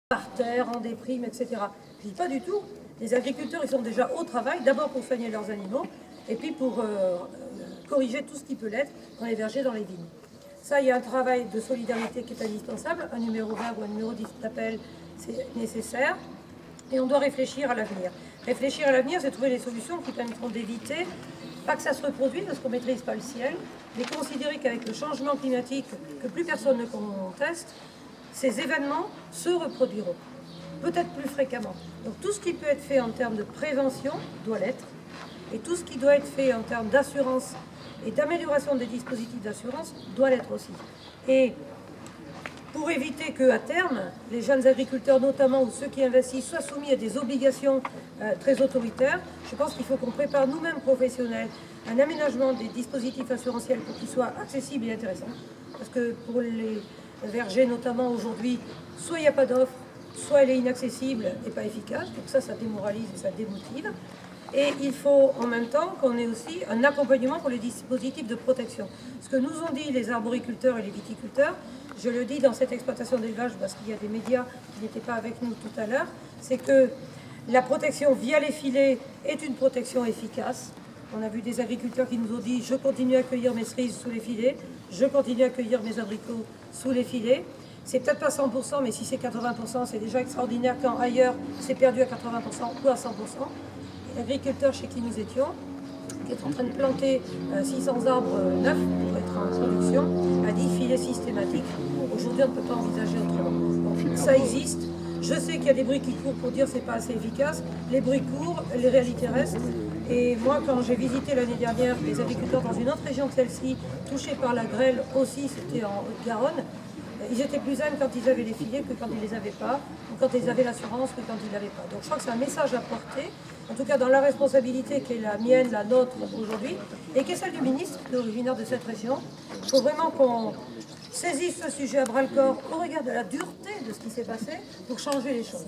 par terre, en déprime, etc. Je dis pas du tout. Les agriculteurs, ils sont déjà au travail, d'abord pour soigner leurs animaux, et puis pour corriger tout ce qui peut l'être dans les vergers, dans les vignes. Ça, il y a un travail de solidarité qui est indispensable. Un numéro 20 ou un numéro 10 d'appel, c'est nécessaire. Et on doit réfléchir à l'avenir. Réfléchir à l'avenir, c'est trouver des solutions qui permettront d'éviter, pas que ça se reproduise parce qu'on ne maîtrise pas le ciel, mais considérer qu'avec le changement climatique, que plus personne ne conteste, ces événements se reproduiront, peut-être plus fréquemment. Donc tout ce qui peut être fait en termes de prévention doit l'être, et tout ce qui doit être fait en termes d'assurance et d'amélioration des dispositifs d'assurance doit l'être aussi. Et pour éviter qu'à terme, les jeunes agriculteurs notamment, ou ceux qui investissent, soient soumis à des obligations très autoritaires, je pense qu'il faut qu'on prépare nous-mêmes professionnels un aménagement des dispositifs assurantiels pour qu'ils soient accessibles et intéressants. Parce que pour les vergers notamment aujourd'hui, soit il n'y a pas d'offre, soit elle est inaccessible et pas efficace. Donc ça démoralise et ça démotive. Et il faut en même temps qu'on ait aussi un accompagnement pour les dispositifs de protection. Ce que nous ont dit les arboriculteurs et les viticulteurs, je le dis dans cette exploitation d'élevage parce qu'il y a des médias qui n'étaient pas avec nous tout à l'heure, c'est que la protection via les filets est une protection efficace. On a vu des agriculteurs qui nous ont dit « je continue à accueillir mes cerises sous les filets, je continue à accueillir mes abricots sous les filets ». C'est peut-être pas 100%, mais si c'est 80%, c'est déjà extraordinaire quand ailleurs c'est perdu à 80% ou à 100%. L'agriculteur chez qui nous étions, qui est en train de planter 600 arbres neufs pour être en production, a dit filet systématique. Aujourd'hui, on ne peut pas envisager autrement. Donc, ça existe. Je sais qu'il y a des bruits qui courent pour dire que ce n'est pas assez efficace. Les bruits courent, les réalités restent. Et moi, quand j'ai visité l'année dernière les agriculteurs dans une autre région que celle-ci, touchés par la grêle aussi, c'était en Haute-Garonne, ils étaient plus zen quand ils avaient les filets que quand ils ne les avaient pas, ou quand ils avaient l'assurance que quand ils ne l'avaient pas. Donc je crois que c'est un message à porter, en tout cas dans la responsabilité qui est la mienne, la nôtre aujourd'hui, et qui est celle du ministre, qui est originaire de cette région. Il faut vraiment qu'on saisisse ce sujet à bras-le-corps au regard de la dureté de ce qui s'est passé pour changer les choses.